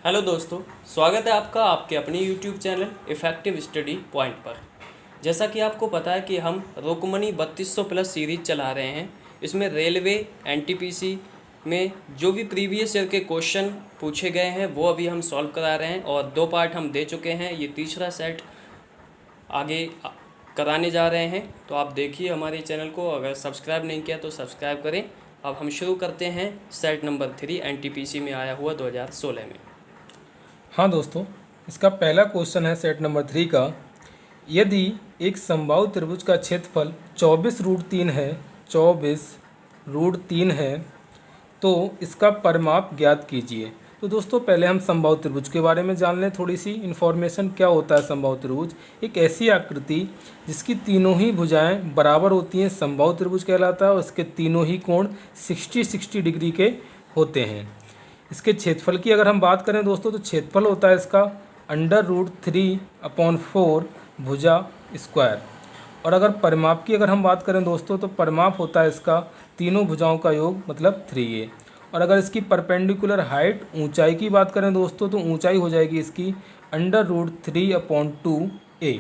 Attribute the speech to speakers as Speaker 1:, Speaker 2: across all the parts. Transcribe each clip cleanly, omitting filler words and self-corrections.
Speaker 1: Hello दोस्तों, स्वागत है आपका आपके अपने YouTube channel effective study point पर। जैसा कि आपको पता है कि हम रोकमनी 3200 प्लस सीरीज चला रहे हैं। इसमें रेलवे एनटीपीसी में जो भी प्रीवियस ईयर के क्वेश्चन पूछे गए हैं वो अभी हम सॉल्व करा रहे हैं और 2 पार्ट हम दे चुके हैं। ये तीसरा सेट आगे कराने जा रहे हैं, तो आप देखिए हमारे चैनल को। अगर सब्सक्राइब नहीं किया तो सब्सक्राइब करें। अब हम शुरू करते हैं सेट नंबर 3 एनटीपीसी में आया हुआ 2016 में।
Speaker 2: हाँ दोस्तों, इसका पहला क्वेश्चन है सेट नंबर 3 का। यदि एक समबाहु त्रिभुज का क्षेत्रफल 24√3 है 24√3 है तो इसका परिमाप ज्ञात कीजिए। तो दोस्तों पहले हम समबाहु त्रिभुज के बारे में जान लें थोड़ी सी इन्फॉर्मेशन। क्या होता है समबाहु त्रिभुज? एक ऐसी आकृति जिसकी तीनों ही भुजाएं बराबर होती हैं समबाहु त्रिभुज कहलाता है और इसके तीनों ही कोण 60 डिग्री के होते हैं। इसके क्षेत्रफल की अगर हम बात करें दोस्तों तो क्षेत्रफल होता है इसका √3/4 भुजा स्क्वायर। और अगर परिमाप की अगर हम बात करें दोस्तों तो परिमाप होता है इसका तीनों भुजाओं का योग मतलब 3a। और अगर इसकी परपेंडिकुलर हाइट ऊंचाई की बात करें दोस्तों तो ऊंचाई हो जाएगी इसकी √3/2a।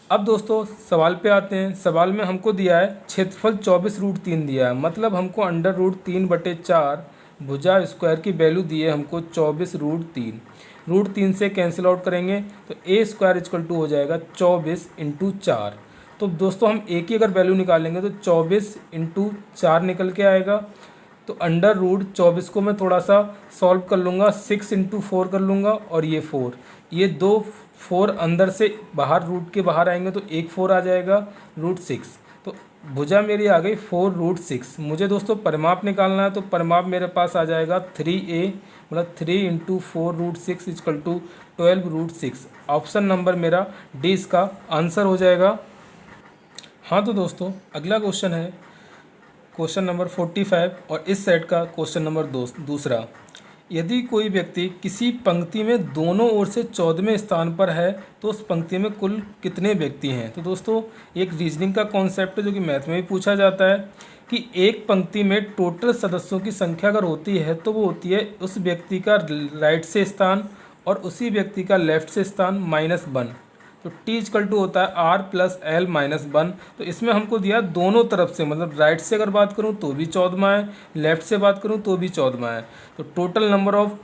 Speaker 2: अब दोस्तों सवाल पे आते हैं। सवाल में हमको दिया है क्षेत्रफल 24√3 दिया है, मतलब हमको √3/4 भुजा स्क्वायर की वैल्यू दी है हमको 24√3। √3 से कैंसिल आउट करेंगे तो a² हो जाएगा 24 × 4। तो दोस्तों हम a की अगर वैल्यू निकालेंगे तो 24 × 4 निकल के आएगा। तो √24 को मैं थोड़ा सा सॉल्व कर लूँगा, 6 × 4 कर लूँगा और ये 4, ये 2 4 अंदर से बाहर रूट के बाहर आएंगे तो एक 4 आ जाएगा √6। तो भुजा मेरी आ गई 4√6। मुझे दोस्तों परिमाप निकालना है तो परिमाप मेरे पास आ जाएगा 3a मतलब 3 × 4√6 = 12√6। ऑप्शन नंबर मेरा डी इसका आंसर हो जाएगा। हाँ तो दोस्तों अगला क्वेश्चन है क्वेश्चन नंबर 45 और इस सेट का क्वेश्चन नंबर दूसरा। यदि कोई व्यक्ति किसी पंक्ति में दोनों ओर से 14वें स्थान पर है तो उस पंक्ति में कुल कितने व्यक्ति हैं? तो दोस्तों एक रीजनिंग का कॉन्सेप्ट है जो कि मैथ में भी पूछा जाता है कि एक पंक्ति में टोटल सदस्यों की संख्या अगर होती है तो वो होती है उस व्यक्ति का राइट से स्थान और उसी व्यक्ति का लेफ्ट से स्थान -1। तो t होता है r+l-1। तो इसमें हमको दिया दोनों तरफ से, मतलब राइट से अगर बात करूं तो भी 14वां है, लेफ्ट से बात करूं तो भी 14वां है। तो टोटल नंबर ऑफ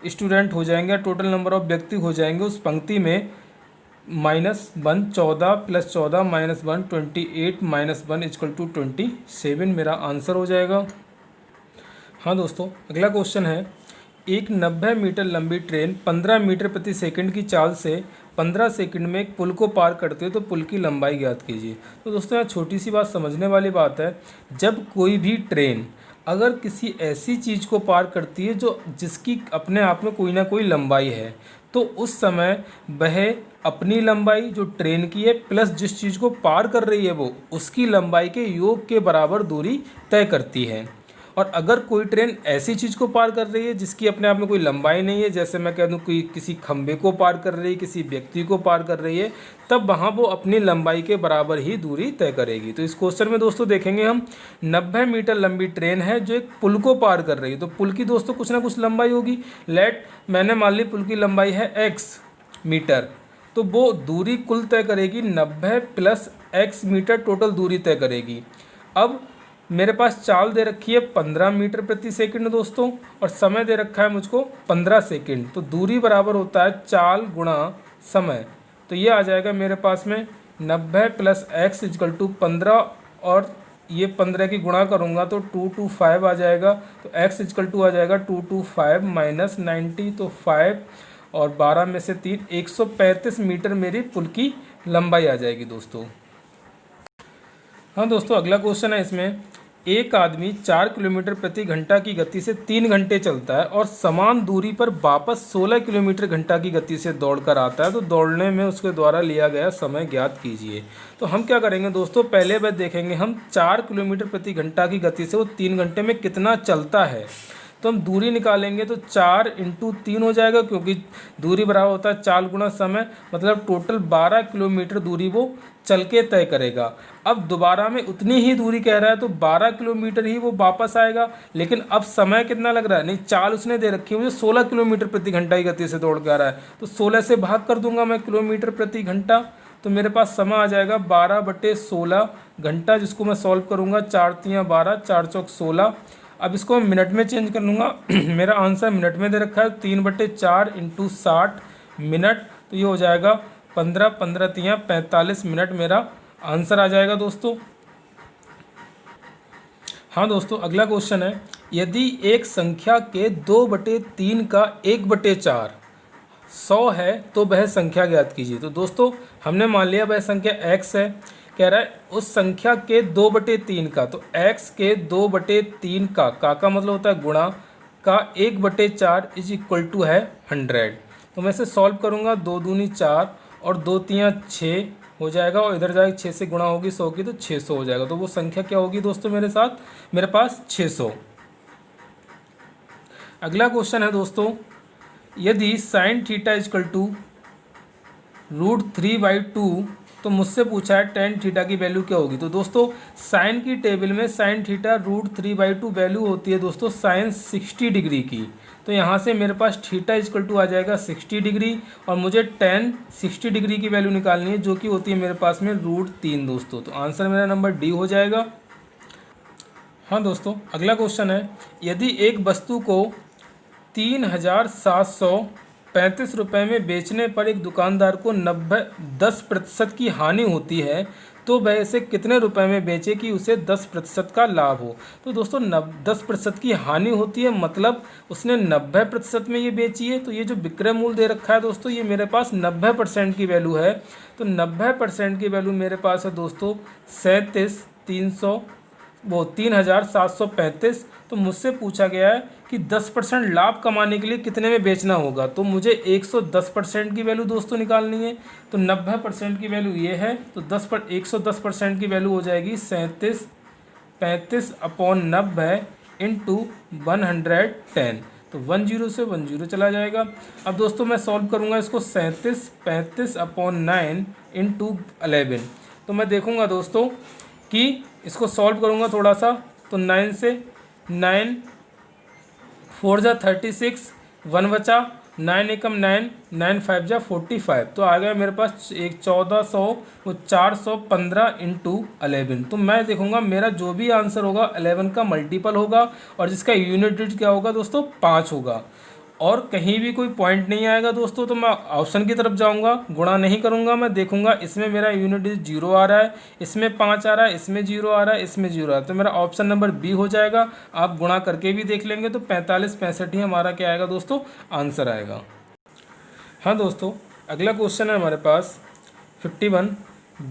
Speaker 2: स्टूडेंट हो जाएंगे, टोटल नंबर ऑफ व्यक्ति हो जाएंगे उस पंक्ति में -1 14 + 14 -1 28 -1 = 27 मेरा आंसर हो जाएगा। हाँ दोस्तों अगला क्वेश्चन है। एक 90 मीटर लंबी ट्रेन 15 मीटर प्रति सेकंड की चाल से 15 सेकंड में एक पुल को पार करती है तो पुल की लंबाई ज्ञात कीजिए। तो दोस्तों यहाँ छोटी सी बात समझने वाली बात है। जब कोई भी ट्रेन अगर किसी ऐसी चीज़ को पार करती है जो जिसकी अपने आप में कोई ना कोई लंबाई है तो उस समय वह अपनी लंबाई जो ट्रेन की है प्लस जिस चीज़ को पार कर रही है वो उसकी लंबाई के योग के बराबर दूरी तय करती है। और अगर कोई ट्रेन ऐसी चीज़ को पार कर रही है जिसकी अपने आप में कोई लंबाई नहीं है, जैसे मैं कह दूँ कोई किसी खंभे को पार कर रही है, किसी व्यक्ति को पार कर रही है, तब वहाँ वो अपनी लंबाई के बराबर ही दूरी तय करेगी। तो इस क्वेश्चन में दोस्तों देखेंगे हम 90 मीटर लंबी ट्रेन है जो एक पुल को पार कर रही है, तो पुल की दोस्तों कुछ ना कुछ लंबाई होगी। मैंने मान ली पुल की लंबाई है x मीटर, तो वो दूरी कुल तय करेगी 90 + x मीटर, टोटल दूरी तय करेगी। अब मेरे पास चाल दे रखी है 15 मीटर प्रति सेकंड दोस्तों और समय दे रखा है मुझको 15 सेकंड। तो दूरी बराबर होता है चाल गुणा समय। तो ये आ जाएगा मेरे पास में 90 + x = 15 और ये 15 की गुणा करूँगा तो 225 आ जाएगा। तो x आ जाएगा 225 - 90, तो 5 और 12 में से 3 135 मीटर मेरी पुल की लंबाई आ जाएगी दोस्तों। हाँ दोस्तों अगला क्वेश्चन है। इसमें एक आदमी 4 किलोमीटर प्रति घंटा की गति से 3 घंटे चलता है और समान दूरी पर वापस 16 किलोमीटर घंटा की गति से दौड़कर आता है, तो दौड़ने में उसके द्वारा लिया गया समय ज्ञात कीजिए। तो हम क्या करेंगे दोस्तों, पहले बार देखेंगे हम 4 किलोमीटर प्रति घंटा की गति से वो 3 घंटे में कितना चलता है। तो हम दूरी निकालेंगे तो 4 इंटू 3 हो जाएगा, क्योंकि दूरी बराबर होता है 4 गुना समय, मतलब टोटल 12 किलोमीटर दूरी वो चल के तय करेगा। अब दोबारा में उतनी ही दूरी कह रहा है तो 12 किलोमीटर ही वो वापस आएगा, लेकिन अब समय कितना लग रहा है, नहीं चाल उसने दे रखी है मुझे 16 किलोमीटर प्रति घंटा की गति से दौड़ के आ रहा है, तो 16 से भाग कर दूंगा मैं किलोमीटर प्रति घंटा, तो मेरे पास समय आ जाएगा 12/16 घंटा, जिसको मैं सॉल्व करूंगा 4 तियाँ 12, 4 चौक 16। अब इसको मैं मिनट में चेंज कर लूँगा मेरा आंसर मिनट में दे रखा है, 3/4 इंटू 60 मिनट, तो ये हो जाएगा 15, 15 तियाँ 45 मिनट मेरा आंसर आ जाएगा दोस्तों। हाँ दोस्तों, अगला क्वेश्चन है, यदि एक संख्या के 2/3 का 1/4 100 है तो वह संख्या ज्ञात कीजिए। तो दोस्तों हमने मान लिया वह संख्या x है, कह रहा है उस संख्या के 2/3 का, तो x के 2/3 का मतलब होता है गुणा का 1/4 इज इक्वल टू है 100। तो मैं इसे सॉल्व करूँगा, 2 दूनी 4 और 2 तियाँ 6 हो जाएगा, और इधर जाएगा 6 से गुणा होगी 100 की तो 600 हो जाएगा। तो वो संख्या क्या होगी दोस्तों मेरे पास 600। अगला क्वेश्चन है दोस्तों, यदि साइन थीटा इजकल टू √3/2, तो मुझसे पूछा है टेन थीटा की वैल्यू क्या होगी। तो दोस्तों साइन की टेबल में साइन थीटा √3/2 वैल्यू होती है दोस्तों साइन 60 डिग्री की, तो यहाँ से मेरे पास थीटा इजकल टू आ जाएगा 60 डिग्री, और मुझे टेन 60 डिग्री की वैल्यू निकालनी है, जो कि होती है मेरे पास में √3 दोस्तों। तो आंसर मेरा नंबर डी हो जाएगा। हाँ दोस्तों, अगला क्वेश्चन है, यदि एक वस्तु को 3,735 रुपये में बेचने पर एक दुकानदार को 10% की हानि होती है, तो वह इसे कितने रुपए में बेचे कि उसे 10% का लाभ हो। तो दोस्तों 10% की हानि होती है, मतलब उसने 90% में ये बेची है, तो ये जो विक्रय मूल्य दे रखा है दोस्तों ये मेरे पास 90% की वैल्यू है। तो 90% की वैल्यू मेरे पास है दोस्तों 3,735। तो मुझसे पूछा गया है कि 10% लाभ कमाने के लिए कितने में बेचना होगा, तो मुझे 110% की वैल्यू दोस्तों निकालनी है। तो 90% की वैल्यू ये है, तो 110% की वैल्यू हो जाएगी 3735/90 इंटू 110। तो 10 से 10 चला जाएगा। अब दोस्तों मैं सॉल्व करूँगा इसको 3735/9 इंटू 11। तो मैं देखूँगा दोस्तों कि इसको सॉल्व करूँगा थोड़ा सा, तो 9 से 9 4 जा 36, 1 बचा, 9 एकम 9, 9 5 जा 45, तो आ गया मेरे पास एक 1400, वो 415 इंटू 11। तो मैं देखूंगा मेरा जो भी आंसर होगा 11 का मल्टीपल होगा, और जिसका यूनिट डिजिट क्या होगा दोस्तों 5 होगा, और कहीं भी कोई पॉइंट नहीं आएगा दोस्तों, तो मैं ऑप्शन की तरफ जाऊंगा, गुणा नहीं करूंगा, मैं देखूंगा इसमें मेरा यूनिट डिजिट 0 आ रहा है, इसमें 5 आ रहा है, इसमें 0 आ रहा है, इसमें 0 आ रहा है, तो मेरा ऑप्शन नंबर बी हो जाएगा। आप गुणा करके भी देख लेंगे तो 45 65 ही हमारा क्या आएगा दोस्तों आंसर आएगा। हाँ दोस्तों, अगला क्वेश्चन है हमारे पास 51,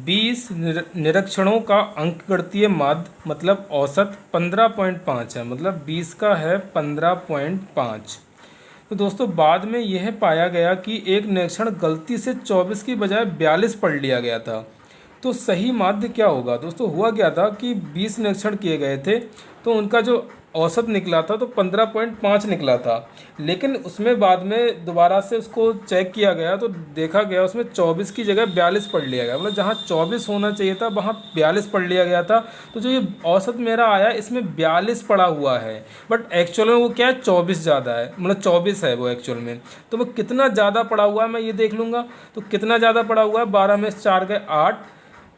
Speaker 2: 20 निरीक्षणों का अंकगणितीय माध्य मतलब औसत 15.5 है, मतलब 20 का है 15.5। तो दोस्तों बाद में यह पाया गया कि एक निरीक्षण गलती से 24 की बजाय 42 पढ़ लिया गया था, तो सही माध्य क्या होगा। दोस्तों हुआ क्या था कि 20 निरीक्षण किए गए थे, तो उनका जो औसत निकला था तो 15.5 निकला था, लेकिन उसमें बाद में दोबारा से उसको चेक किया गया तो देखा गया उसमें 24 की जगह 42 पढ़ लिया गया, मतलब जहाँ 24 होना चाहिए था वहाँ 42 पढ़ लिया गया था। तो जो ये औसत मेरा आया इसमें 42 पढ़ा हुआ है, बट एक्चुअल में वो क्या है 24 ज़्यादा है, मतलब 24 है वो एक्चुअल में। तो वो कितना ज़्यादा पढ़ा हुआ है मैं ये देख लूँगा, तो कितना ज़्यादा पढ़ा हुआ है, 12 में 4 गए 8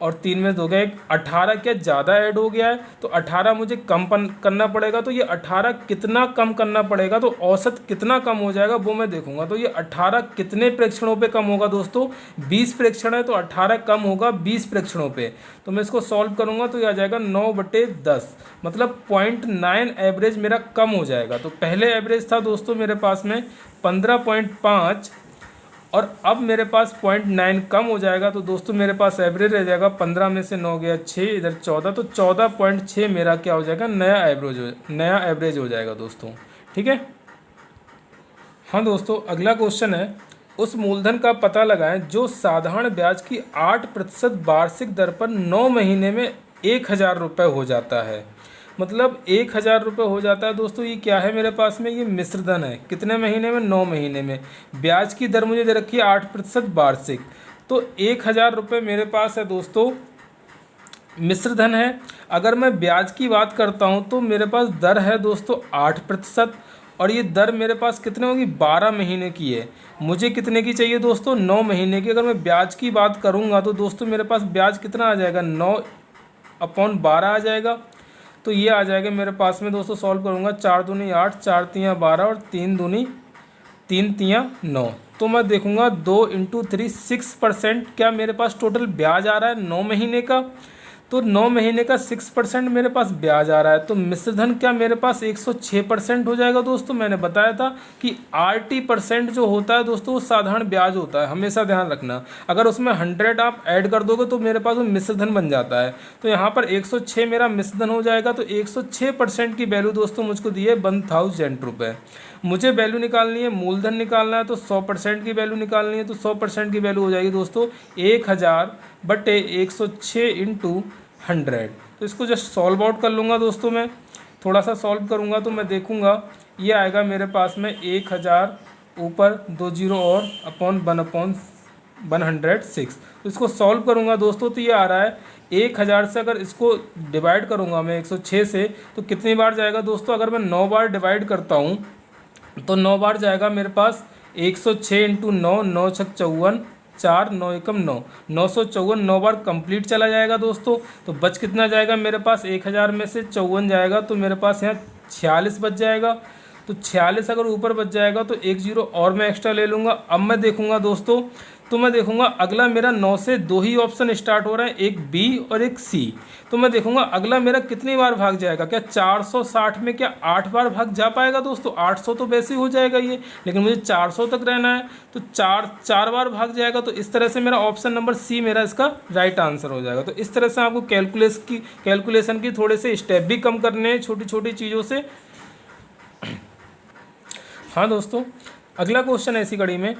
Speaker 2: और 3 में 2 गए 18, क्या ज़्यादा ऐड हो गया है, तो 18 मुझे कम करना पड़ेगा, तो ये 18 कितना कम करना पड़ेगा, तो औसत कितना कम हो जाएगा वो मैं देखूंगा। तो ये 18 कितने प्रेक्षणों पे कम होगा दोस्तों, 20 प्रेक्षण है तो 18 कम होगा 20 प्रेक्षणों पे। तो मैं इसको सॉल्व करूंगा तो ये आ जाएगा 9/10, मतलब 0.9 एवरेज मेरा कम हो जाएगा। तो पहले एवरेज था दोस्तों मेरे पास में 15.5 और अब मेरे पास 0.9 कम हो जाएगा, तो दोस्तों मेरे पास एवरेज रह जाएगा 15 में से 9 गया 6, इधर 14, तो 14.6 मेरा क्या हो जाएगा नया एवरेज हो जाएगा दोस्तों। ठीक है। हाँ दोस्तों, अगला क्वेश्चन है, उस मूलधन का पता लगाएं जो साधारण ब्याज की 8% वार्षिक दर पर 9 महीने में 1,000 रुपये हो जाता है। मतलब 1,000 रुपये हो जाता है दोस्तों। ये क्या है मेरे पास में, ये मिश्र धन है। कितने महीने में, 9 महीने में। ब्याज की दर मुझे दे रखी है 8% वार्षिक। तो 1,000 रुपये मेरे पास है दोस्तों, मिश्र धन है। अगर मैं ब्याज की बात करता हूँ तो मेरे पास दर है दोस्तों 8%, और ये दर मेरे पास कितने होगी, 12 महीने की है। मुझे कितने की चाहिए दोस्तों, 9 महीने की। अगर मैं ब्याज की बात करूँगा तो दोस्तों मेरे पास ब्याज कितना आ जाएगा, 9/12 आ जाएगा। तो ये आ जाएगा मेरे पास में दोस्तों, सॉल्व करूँगा, 4 दूनी 8, 4 तियाँ 12 और 3 दूनी 3 तियाँ 9। तो मैं देखूँगा 2 × 3 6% क्या मेरे पास टोटल ब्याज आ रहा है 9 महीने का। तो 9 महीने का 6% मेरे पास ब्याज आ रहा है। तो मिश्रधन क्या मेरे पास 106% हो जाएगा दोस्तों। मैंने बताया था कि 80% जो होता है दोस्तों वो साधारण ब्याज होता है, हमेशा ध्यान रखना। अगर उसमें 100 आप ऐड कर दोगे तो मेरे पास वो मिश्रधन बन जाता है। तो यहाँ पर 106 मेरा मिश्रधन हो जाएगा। तो 106% की वैल्यू दोस्तों मुझको दी है 1000 रुपये। मुझे वैल्यू निकालनी है, मूलधन निकालना है, तो 100% की वैल्यू निकालनी है। तो 100% की वैल्यू हो जाएगी दोस्तों 1000/106 × 100। तो इसको जस्ट सॉल्व आउट कर लूँगा दोस्तों। मैं थोड़ा सा सॉल्व करूँगा तो मैं देखूँगा ये आएगा मेरे पास में 1000 ऊपर 2 जीरो और अपॉन 1/106। तो इसको सॉल्व करूँगा दोस्तों तो ये आ रहा है 1000 से अगर इसको डिवाइड करूँगा मैं 106 से तो कितनी बार जाएगा दोस्तों। अगर मैं 9 बार डिवाइड करता हूँ तो 9 बार जाएगा मेरे पास 106 × 9, 9 छक 54, 4 9 एकम 9, 954 9 बार कंप्लीट चला जाएगा दोस्तों। तो बच कितना जाएगा मेरे पास, 1000 में से 54 जाएगा तो मेरे पास यहाँ 46 बच जाएगा। तो 46 अगर ऊपर बच जाएगा तो 1 जीरो और मैं एक्स्ट्रा ले लूँगा। अब मैं देखूँगा दोस्तों, तो मैं देखूँगा अगला मेरा 9 से 2 ही ऑप्शन स्टार्ट हो रहा है, एक बी और एक सी। तो मैं देखूँगा अगला मेरा कितनी बार भाग जाएगा, क्या 460 में क्या 8 बार भाग जा पाएगा दोस्तों। 800 तो वैसे ही हो जाएगा ये, लेकिन मुझे 400 तक रहना है तो 4 बार भाग जाएगा। तो इस तरह से मेरा ऑप्शन नंबर सी मेरा इसका राइट आंसर हो जाएगा। तो इस तरह से आपको कैलकुलेशन की थोड़े से स्टेप भी कम करने हैं छोटी छोटी चीज़ों से। हाँ दोस्तों, अगला क्वेश्चन ऐसी कड़ी में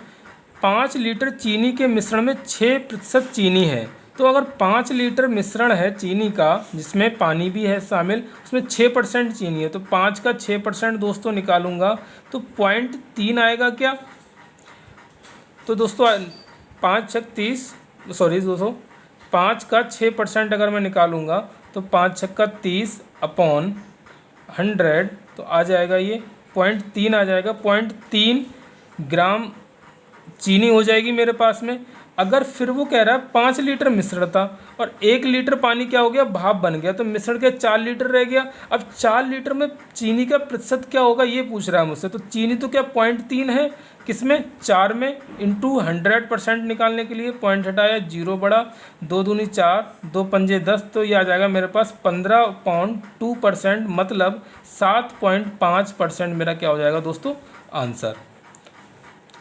Speaker 2: 5 लीटर चीनी के मिश्रण में 6% चीनी है। तो अगर 5 लीटर मिश्रण है चीनी का जिसमें पानी भी है शामिल, उसमें 6% चीनी है, तो 5 का 6% दोस्तों निकालूंगा तो 0.3 आएगा क्या। तो दोस्तों 5 छक 30, सॉरी दोस्तों 5 का 6% अगर मैं निकालूंगा तो 5 छक्का 30 अपॉन 100 तो आ जाएगा ये 0.3 आ जाएगा। 0.3 ग्राम चीनी हो जाएगी मेरे पास में। अगर फिर वो कह रहा है 5 लीटर मिश्रण था और 1 लीटर पानी क्या हो गया, भाप बन गया, तो मिश्रण के 4 लीटर रह गया। अब 4 लीटर में चीनी का प्रतिशत क्या होगा ये पूछ रहा है मुझसे। तो चीनी तो क्या 0.3 है, किसमें 4 में, इंटू 100% निकालने के लिए पॉइंट हटाया, 0 बढ़ा, 2 दूनी 4, 2 पंजे 10, तो ये आ जाएगा मेरे पास 15.2%, मतलब 7.5% मेरा क्या हो जाएगा दोस्तों आंसर।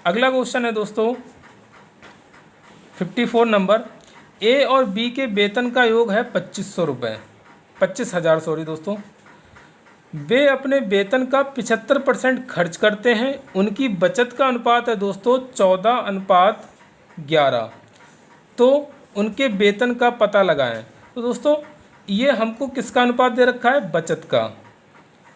Speaker 2: अगला क्वेश्चन है दोस्तों 54 नंबर। ए और बी के वेतन का योग है 2500 रुपये, 25,000 सॉरी दोस्तों। वे अपने वेतन का 75% खर्च करते हैं। उनकी बचत का अनुपात है दोस्तों 14:11। तो उनके वेतन का पता लगाएं। तो दोस्तों ये हमको किसका अनुपात दे रखा है, बचत का।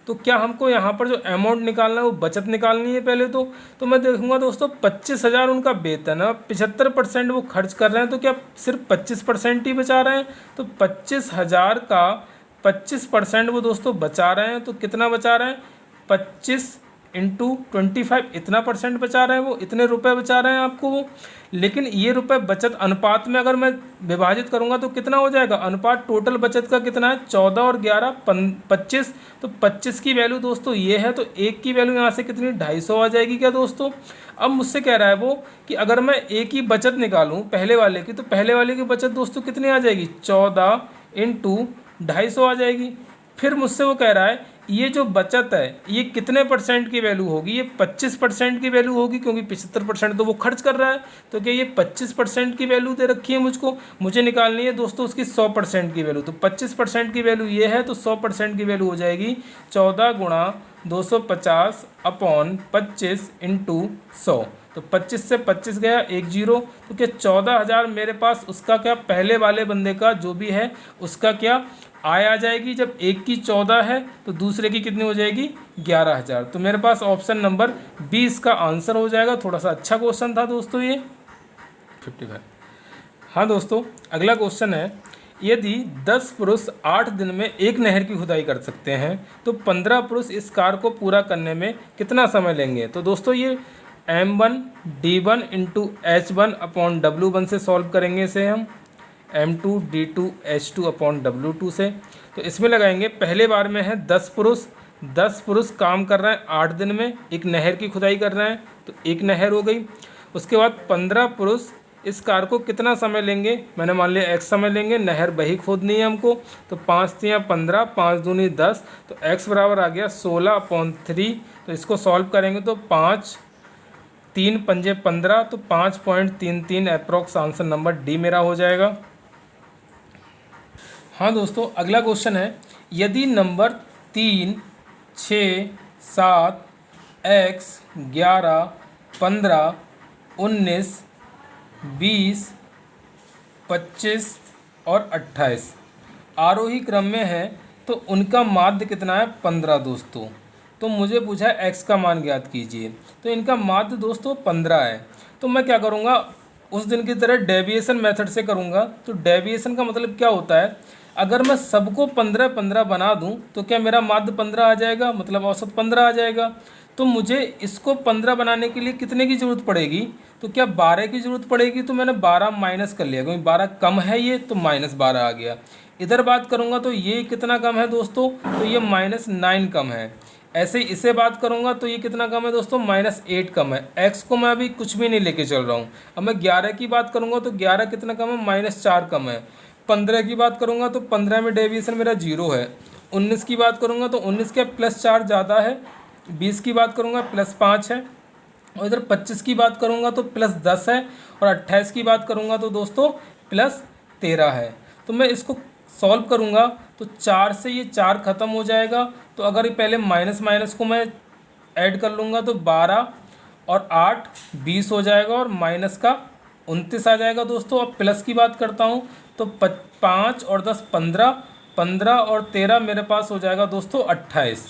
Speaker 2: तो क्या हमको यहाँ पर जो अमाउंट निकालना है वो बचत निकालनी है पहले तो मैं देखूंगा दोस्तों 25,000 उनका वेतन है, 75% वो खर्च कर रहे हैं, तो क्या सिर्फ 25% ही बचा रहे हैं। तो 25,000 का 25% वो दोस्तों बचा रहे हैं। तो कितना बचा रहे हैं, 25 × 25 इतना % बचा रहे हैं, वो इतने रुपए बचा रहे हैं आपको वो। लेकिन ये रुपए बचत अनुपात में अगर मैं विभाजित करूंगा तो कितना हो जाएगा, अनुपात टोटल बचत का कितना है, 14 और 11 25। तो 25 की वैल्यू दोस्तों ये है, तो 1 की वैल्यू यहाँ से कितनी 250 आ जाएगी क्या दोस्तों। अब मुझसे कह रहा है वो कि अगर मैं A की बचत निकालूं पहले वाले की, तो पहले वाले की बचत दोस्तों कितनी आ जाएगी, 14 × 250 आ जाएगी। फिर मुझसे वो कह रहा है ये जो बचत है ये कितने % की वैल्यू होगी, ये 25% की वैल्यू होगी, क्योंकि 75% तो वो खर्च कर रहा है। तो क्या ये 25% की वैल्यू दे रखी है मुझको, मुझे निकालनी है दोस्तों उसकी 100% की वैल्यू। तो 25% की वैल्यू ये है, तो 100% की वैल्यू हो जाएगी 14 × 250 अपॉन 25 × 100। तो 25 से 25 गया, 1 जीरो, तो क्या 14,000 मेरे पास उसका क्या पहले वाले बंदे का जो भी है उसका क्या आय आ जाएगी। जब एक की 14 है तो दूसरे की कितनी हो जाएगी 11,000। तो मेरे पास ऑप्शन नंबर 20 का आंसर हो जाएगा। थोड़ा सा अच्छा क्वेश्चन था दोस्तों ये 55। हाँ दोस्तों, अगला क्वेश्चन है, यदि 10 पुरुष 8 दिन में एक नहर की खुदाई कर सकते हैं तो 15 पुरुष इस कार्य को पूरा करने में कितना समय लेंगे। तो दोस्तों ये M1 D1 into H1 upon W1 से सॉल्व करेंगे इसे हम, M2 D2 H2 upon W2 से। तो इसमें लगाएंगे, पहले बार में है 10 पुरुष, 10 पुरुष काम कर रहे हैं 8 दिन में एक नहर की खुदाई कर रहे हैं, तो एक नहर हो गई। उसके बाद 15 पुरुष इस कार्य को कितना समय लेंगे, मैंने मान लिया x समय लेंगे, नहर वही खोदनी है हमको। तो 5 3 15, 5 दूनी 10, तो x बराबर आ गया 16/3। तो इसको सॉल्व करेंगे तो 5 3 पंजे 15, तो 5.33 अप्रॉक्स आंसर नंबर डी मेरा हो जाएगा। हाँ दोस्तों, अगला क्वेश्चन है, यदि नंबर 3 6 7 x 11 15 19 20 25 और 28 आरोही क्रम में है तो उनका माध्य कितना है 15 दोस्तों। तो मुझे पूछा है x का मान ज्ञात कीजिए, तो इनका माध्य दोस्तों 15 है। तो मैं क्या करूँगा, उस दिन की तरह डेविएशन मेथड से करूँगा। तो डेविएशन का मतलब क्या होता है, अगर मैं सबको 15-15 बना दूं तो क्या मेरा माध्य 15 आ जाएगा, मतलब औसत 15 आ जाएगा। तो मुझे इसको 15 बनाने के लिए कितने की ज़रूरत पड़ेगी, तो क्या 12 की ज़रूरत पड़ेगी। तो मैंने 12 माइनस कर लिया, क्योंकि 12 कम है ये, तो -12 आ गया। इधर बात करूँगा तो ये कितना कम है दोस्तों, तो ये -9 कम है। ऐसे ही इसे बात करूँगा तो ये कितना कम है दोस्तों, -8 कम है। x को मैं अभी कुछ भी नहीं लेके चल रहा हूँ। अब मैं 11 की बात करूँगा तो 11 कितना कम है, -4 कम है। 15 की बात करूँगा तो 15 में डेविएशन मेरा 0 है। 19 की बात करूँगा तो 19 के +4 ज़्यादा है। 20 की बात करूँगा +5 है। और इधर 25 की बात करूँगा तो +10 है। और 28 की बात करूँगा तो दोस्तों +13 है। तो मैं इसको सॉल्व करूँगा तो 4 से ये 4 ख़त्म हो जाएगा। तो अगर ये पहले माइनस माइनस को मैं ऐड कर लूँगा तो 12 और 8 20 हो जाएगा, और माइनस का 29 आ जाएगा दोस्तों। अब प्लस की बात करता हूँ तो 5 और 10 15, 15 और 13 मेरे पास हो जाएगा दोस्तों 28।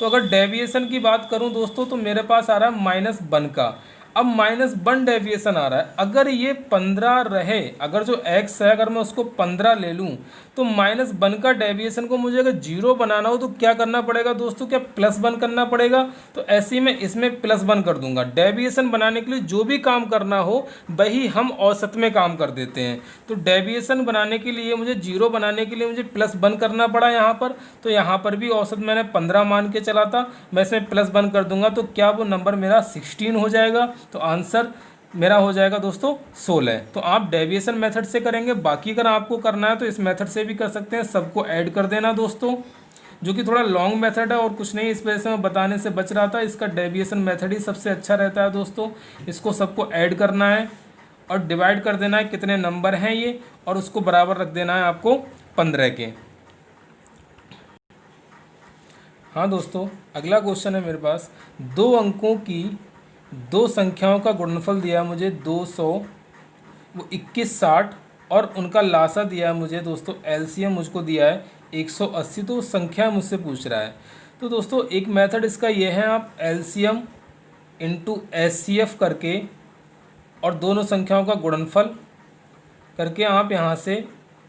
Speaker 2: तो अगर डेविएशन की बात करूं दोस्तों तो मेरे पास आ रहा है -1 का। अब -1 डेविएशन आ रहा है। अगर ये 15 रहे, अगर जो x है अगर मैं उसको 15 ले लूं तो -1 का डेविएशन को मुझे अगर 0 बनाना हो तो क्या करना पड़ेगा दोस्तों, क्या +1 करना पड़ेगा। तो ऐसे ही मैं इसमें +1 कर दूंगा। डेविएशन बनाने के लिए जो भी काम करना हो वही हम औसत में काम कर देते हैं। तो डेविएशन बनाने के लिए मुझे 0 बनाने के लिए मुझे +1 करना पड़ा यहाँ पर। तो यहाँ पर भी औसत मैंने 15 मान के चला था, मैं इसमें +1 कर दूंगा तो क्या वो नंबर मेरा 16 हो जाएगा। तो आंसर मेरा हो जाएगा दोस्तों 16। तो आप डेविएशन मेथड से करेंगे, बाकी अगर आपको करना है तो इस मेथड से भी कर सकते हैं। सबको ऐड कर देना दोस्तों, जो कि थोड़ा लॉन्ग मेथड है और कुछ नहीं, इस वजह से मैं बताने से बच रहा था। इसका डेविएशन मेथड ही सबसे अच्छा रहता है दोस्तों। इसको सबको ऐड करना है और डिवाइड कर देना है कितने नंबर हैं ये, और उसको बराबर रख देना है आपको 15 के। हाँ दोस्तों, अगला क्वेश्चन है मेरे पास, 2 अंकों की 2 संख्याओं का गुणनफल दिया है मुझे 200, वो 21 60, और उनका लासा दिया है मुझे दोस्तों, एलसीएम मुझको दिया है 180। तो संख्या मुझसे पूछ रहा है। तो दोस्तों एक मेथड इसका ये है, आप एलसीएम इंटू एचसीएफ करके और दोनों संख्याओं का गुणनफल करके आप यहाँ से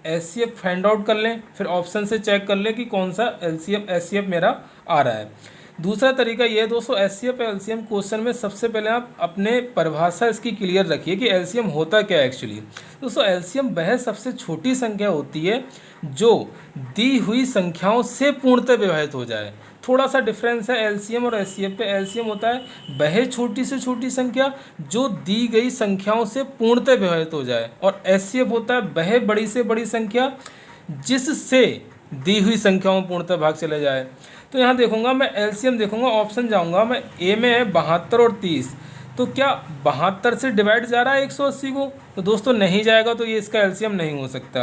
Speaker 2: एचसीएफ फाइंड आउट कर लें, फिर ऑप्शन से चेक कर लें कि कौन सा एलसीएम एचसीएफ मेरा आ रहा है। दूसरा तरीका ये है दोस्तों, एचसीएफ एलसीएम क्वेश्चन में सबसे पहले आप अपने परिभाषा इसकी क्लियर रखिए कि एलसीएम होता क्या है एक्चुअली। दोस्तों एलसीएम वह सबसे छोटी संख्या होती है जो दी हुई संख्याओं से पूर्णतः विभाजित हो जाए। थोड़ा सा डिफरेंस है एलसीएम और एचसीएफ पे। एलसीएम होता है वह छोटी से छोटी संख्या जो दी गई संख्याओं से पूर्णतः विभाजित हो जाए, और एचसीएफ होता है वह बड़ी से बड़ी संख्या जिससे दी हुई संख्याओं में पूर्णतः भाग चले जाए। तो यहाँ देखूंगा मैं एलसीएम देखूंगा, ऑप्शन जाऊंगा मैं, ए में है 72 और 30। तो क्या 72 से डिवाइड जा रहा है 180 को, तो दोस्तों नहीं जाएगा, तो ये इसका एलसीएम नहीं हो सकता।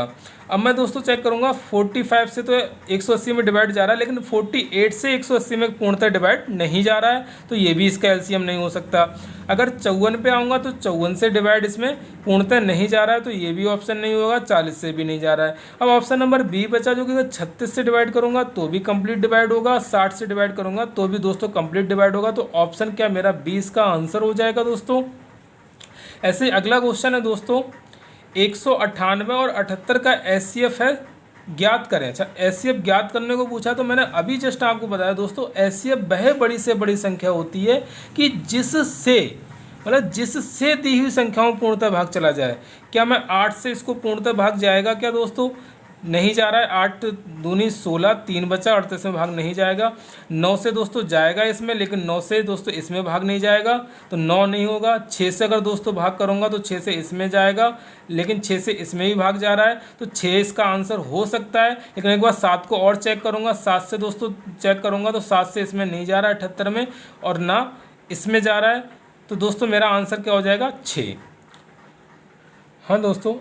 Speaker 2: अब मैं दोस्तों चेक करूँगा 45 से तो 180 में डिवाइड जा रहा है, लेकिन 48 से 180 में पूर्णतः डिवाइड नहीं जा रहा है, तो ये भी इसका एलसीएम नहीं हो सकता। अगर 54 पे आऊँगा तो 54 से डिवाइड इसमें पूर्णतः नहीं जा रहा है, तो ये भी ऑप्शन नहीं होगा। 40 से भी नहीं जा रहा है। अब ऑप्शन नंबर बी बचा, जो कि अगर 36 से डिवाइड करूँगा तो भी कंप्लीट डिवाइड होगा, 60 से डिवाइड करूँगा तो भी दोस्तों कंप्लीट डिवाइड होगा। तो ऑप्शन क्या मेरा बी इसका आंसर हो जाएगा दोस्तों। ऐसे अगला क्वेश्चन है दोस्तों, 198 और 78 का एचसीएफ है, ज्ञात करें। अच्छा, एचसीएफ ज्ञात करने को पूछा, तो मैंने अभी जस्ट आपको बताया दोस्तों, एचसीएफ वह बड़ी से बड़ी संख्या होती है कि जिससे मतलब जिससे दी हुई संख्याओं में पूर्णतः भाग चला जाए। क्या मैं 8 से इसको पूर्णतः भाग जाएगा क्या दोस्तों? नहीं जा रहा है। 8 दूनी 16, 3 बचा, 38 में भाग नहीं जाएगा। 9 से दोस्तों जाएगा इसमें, लेकिन 9 से दोस्तों इसमें भाग नहीं जाएगा, तो 9 नहीं होगा। 6 से अगर दोस्तों भाग करूँगा तो 6 से इसमें जाएगा, लेकिन 6 से इसमें भी भाग जा रहा है, तो 6 इसका आंसर हो सकता है। लेकिन एक बार 7 को और चेक करूँगा, 7 से दोस्तों चेक करूँगा तो 7 से इसमें नहीं जा रहा है 78 में, और ना इसमें जा रहा है, तो दोस्तों मेरा आंसर क्या हो जाएगा? 6। हाँ दोस्तों,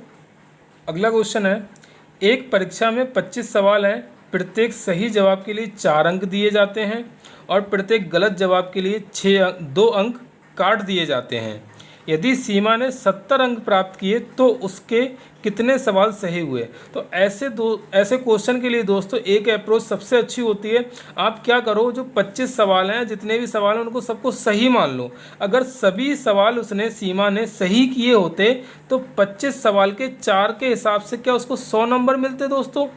Speaker 2: अगला क्वेश्चन है, एक परीक्षा में 25 सवाल हैं, प्रत्येक सही जवाब के लिए 4 अंक दिए जाते हैं और प्रत्येक गलत जवाब के लिए 2 अंक काट दिए जाते हैं। यदि सीमा ने 70 अंक प्राप्त किए तो उसके कितने सवाल सही हुए? तो ऐसे क्वेश्चन के लिए दोस्तों एक अप्रोच सबसे अच्छी होती है। आप क्या करो, जो 25 सवाल हैं, जितने भी सवाल हैं उनको सबको सही मान लो। अगर सभी सवाल सीमा ने सही किए होते तो 25 सवाल के 4 के हिसाब से क्या उसको 100 नंबर मिलते दोस्तों।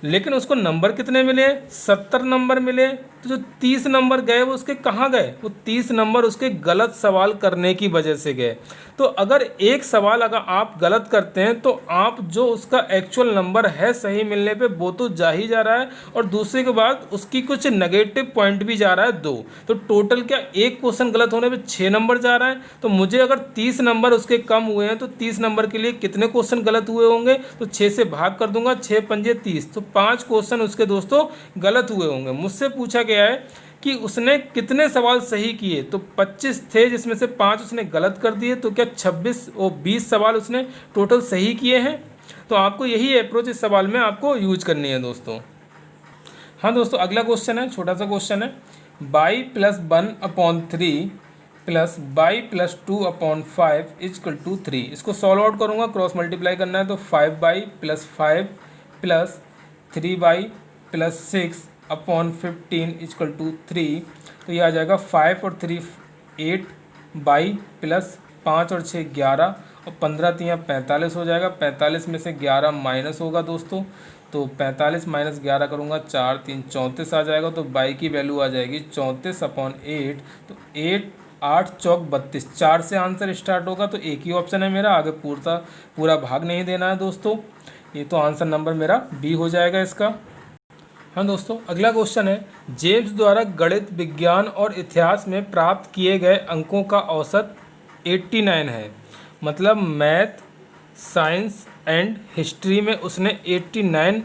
Speaker 2: लेकिन उसको नंबर कितने मिले? 70 नंबर मिले। तो जो 30 नंबर गए वो उसके कहाँ गए? वो 30 नंबर उसके गलत सवाल करने की वजह से गए। तो अगर एक सवाल अगर आप गलत करते हैं तो आप जो उसका एक्चुअल नंबर है सही मिलने पे वो तो जा ही जा रहा है, और दूसरे के बाद उसकी कुछ नेगेटिव पॉइंट भी जा रहा है 2। तो टोटल क्या एक क्वेश्चन गलत होने पे 6 नंबर जा रहा है। तो मुझे अगर 30 नंबर उसके कम हुए हैं तो 30 नंबर के लिए कितने क्वेश्चन गलत हुए होंगे? तो 6 से भाग कर दूंगा, 6 पंजे 30, तो 5 क्वेश्चन उसके दोस्तों गलत हुए होंगे। मुझसे पूछा गया है कि उसने कितने सवाल सही किए, तो 25 थे जिसमें से 5 उसने गलत कर दिए, तो क्या 20 सवाल उसने टोटल सही किए हैं? तो आपको यही अप्रोच इस सवाल में आपको यूज करनी है दोस्तों। हाँ दोस्तों, अगला क्वेश्चन है, छोटा सा क्वेश्चन है, by plus 1/3 plus by plus 2/5 equal to 3। इसको सॉल्व आउट करूँगा, क्रॉस मल्टीप्लाई करना है, तो 5 plus 5 plus 3 plus 6/15 equal to 3। तो ये आ जाएगा 5 और 3 8 बाई प्लस 5 और 6 11 और 15 3 45 हो जाएगा। 45 में से 11 माइनस होगा दोस्तों, तो 45 माइनस 11 करूँगा, 4 3 34 आ जाएगा। तो बाई की वैल्यू आ जाएगी 34/8। तो 8 चौक 32, 4 से आंसर स्टार्ट होगा, तो एक ही ऑप्शन है मेरा, आगे पूरा भाग नहीं देना है दोस्तों। ये तो आंसर नंबर मेरा बी हो जाएगा इसका। हाँ दोस्तों, अगला क्वेश्चन है, जेम्स द्वारा गणित, विज्ञान और इतिहास में प्राप्त किए गए अंकों का औसत 89 है। मतलब मैथ, साइंस एंड हिस्ट्री में उसने 89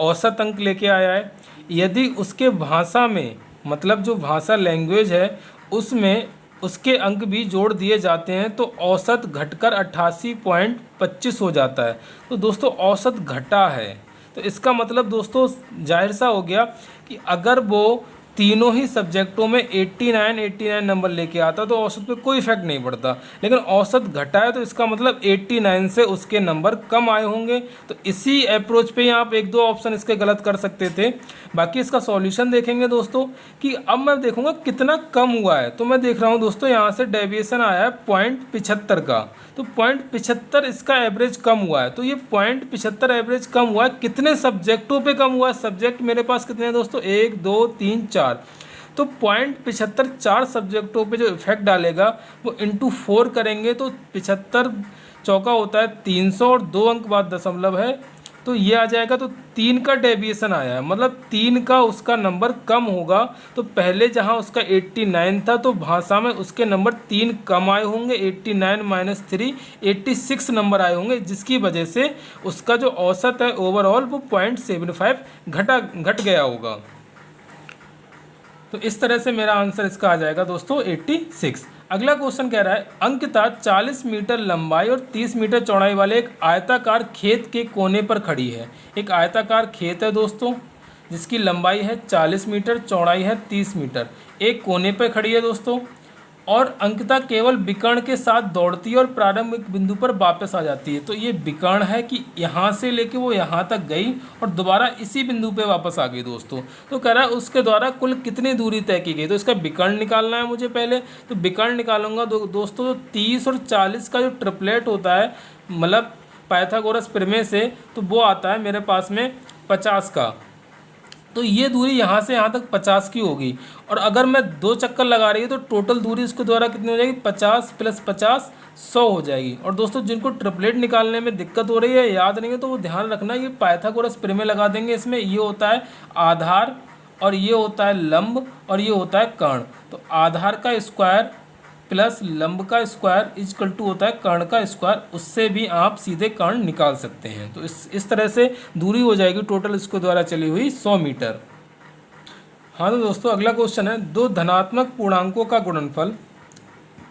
Speaker 2: औसत अंक लेके आया है। यदि उसके भाषा में, मतलब जो भाषा लैंग्वेज है उसमें उसके अंक भी जोड़ दिए जाते हैं तो औसत घटकर 88.25 हो जाता है। तो दोस्तों औसत घटा है, तो इसका मतलब दोस्तों जाहिर सा हो गया कि अगर वो तीनों ही सब्जेक्टों में 89 नंबर लेके आता तो औसत पे कोई इफेक्ट नहीं पड़ता, लेकिन औसत घटा है तो इसका मतलब 89 से उसके नंबर कम आए होंगे। तो इसी अप्रोच पे ही आप 1-2 ऑप्शन इसके गलत कर सकते थे। बाकी इसका सॉल्यूशन देखेंगे दोस्तों कि अब मैं देखूंगा कितना कम हुआ है। तो मैं देख रहा हूँ दोस्तों यहाँ से डेविएशन आया है 0.75 का, तो 0.75 इसका एवरेज कम हुआ है। तो ये 0.75 एवरेज कम हुआ है, कितने सब्जेक्टों पे कम हुआ है? सब्जेक्ट मेरे पास कितने हैं दोस्तों? 1 2 3 4। तो 0.75 4 सब्जेक्टों पे जो इफेक्ट डालेगा वो इंटू 4 करेंगे तो 75 चौका होता है 300 और 2 अंक बाद दशमलव है, तो ये आ जाएगा। तो 3 का डेविएशन आया है, मतलब 3 का उसका नंबर कम होगा। तो पहले जहां उसका 89 था तो भाषा में उसके नंबर 3 कम आए होंगे, 89 माइनस 3 86 नंबर आए होंगे, जिसकी वजह से उसका जो औसत है ओवरऑल वो 0.75 घट गया होगा। तो इस तरह से मेरा आंसर इसका आ जाएगा दोस्तों 86। अगला क्वेश्चन कह रहा है अंकिता 40 मीटर लंबाई और 30 मीटर चौड़ाई वाले एक आयताकार खेत के कोने पर खड़ी है। एक आयताकार खेत है दोस्तों, जिसकी लंबाई है 40 मीटर, चौड़ाई है 30 मीटर, एक कोने पर खड़ी है दोस्तों। और अंकिता केवल विकर्ण के साथ दौड़ती है और प्रारंभिक बिंदु पर वापस आ जाती है। तो ये विकर्ण है कि यहाँ से लेके वो यहाँ तक गई और दोबारा इसी बिंदु पे वापस आ गई दोस्तों। तो कह रहा है उसके द्वारा कुल कितनी दूरी तय की गई। तो इसका विकर्ण निकालना है मुझे पहले। तो विकर्ण निकालूंगा दोस्तों, तो 30 और 40 का जो ट्रिपलेट होता है, मतलब पाइथागोरस प्रमेय से, तो वो आता है मेरे पास में 50 का। तो ये दूरी यहाँ से यहाँ तक 50 की होगी। और अगर मैं 2 चक्कर लगा रही है तो टोटल दूरी इसके द्वारा कितनी हो जाएगी, 50 + 50 100 हो जाएगी। और दोस्तों जिनको ट्रिपलेट निकालने में दिक्कत हो रही है, याद नहीं है, तो वो ध्यान रखना, ये पाइथागोरस प्रमेय लगा देंगे। इसमें ये होता है आधार और ये होता है लंब और ये होता है कर्ण। तो आधार का स्क्वायर प्लस लंब का स्क्वायर इक्वल टू होता है कर्ण का स्क्वायर। उससे भी आप सीधे कर्ण निकाल सकते हैं। तो इस तरह से दूरी हो जाएगी टोटल इसके द्वारा चली हुई 100 मीटर। हाँ तो दोस्तों अगला क्वेश्चन है, दो धनात्मक पूर्णांकों का गुणनफल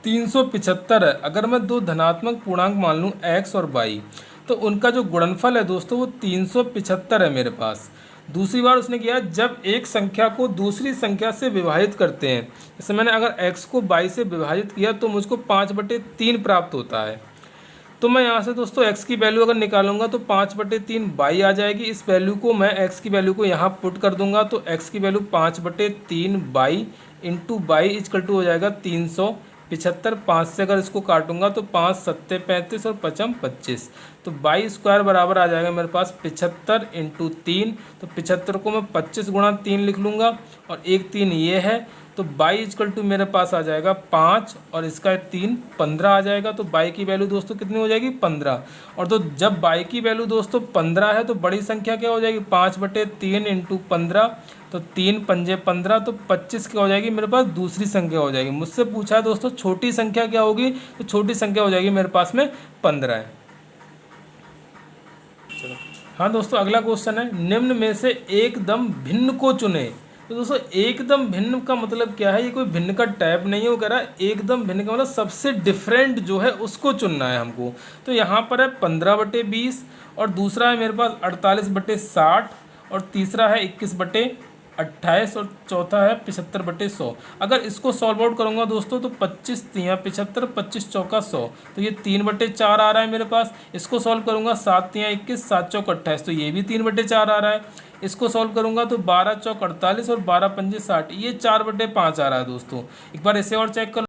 Speaker 2: 375 है। अगर मैं दो धनात्मक पूर्णांक मान लूँ x और y, तो उनका जो गुणनफल है दोस्तों वो 375 है मेरे पास। दूसरी बार उसने किया, जब एक संख्या को दूसरी संख्या से विभाजित करते हैं, जैसे मैंने अगर x को y से विभाजित किया तो मुझको 5/3 प्राप्त होता है। तो मैं यहाँ से दोस्तों x की वैल्यू अगर निकालूंगा तो 5/3 y आ जाएगी। इस वैल्यू को मैं x की वैल्यू को यहाँ पुट कर दूंगा, तो x की value 5/3 y into by equal to हो जाएगा 375। 5 से अगर इसको काटूंगा तो 5 7 35 और 5 25। तो बाई स्क्वायर बराबर आ जाएगा मेरे पास 75 इंटू 3। तो 75 को मैं 25 गुणा 3 लिख लूँगा और 1 3 ये है। तो बाई इक्वल टू मेरे पास आ जाएगा 5 और इसका 3 15 आ जाएगा। तो बाई की वैल्यू दोस्तों कितनी हो जाएगी, 15। और तो जब बाई की वैल्यू दोस्तों 15 है तो बड़ी संख्या क्या हो जाएगी, 5/3 इंटू 15। तो 3 पंजे 15, तो 25 क्या हो जाएगी मेरे पास, दूसरी संख्या हो जाएगी। मुझसे पूछा है दोस्तों छोटी संख्या क्या होगी, तो छोटी संख्या हो जाएगी मेरे पास में 15 है। चलो हाँ दोस्तों अगला क्वेश्चन है, निम्न में से एकदम भिन्न को चुने। तो दोस्तों एकदम भिन्न का मतलब क्या है, ये कोई भिन्न का टाइप नहीं है। वो कह रहा है एकदम भिन्न का मतलब सबसे डिफरेंट जो है उसको चुनना है हमको। तो यहाँ पर है 15/20 और दूसरा है मेरे पास 48/60 और तीसरा है 21/28 और चौथा है 75/100। अगर इसको सॉल्व आउट करूँगा दोस्तों तो 25 3 75, 25 चौका 100, तो ये 3/4 आ रहा है मेरे पास। इसको सॉल्व करूँगा 7 3 21, 7 चौक 28, तो ये भी 3/4 आ रहा है। इसको सॉल्व करूँगा तो 12 चौक 48 और 12 पंजे 60, ये 4/5 आ रहा है दोस्तों। एक बार इसे और चेक कर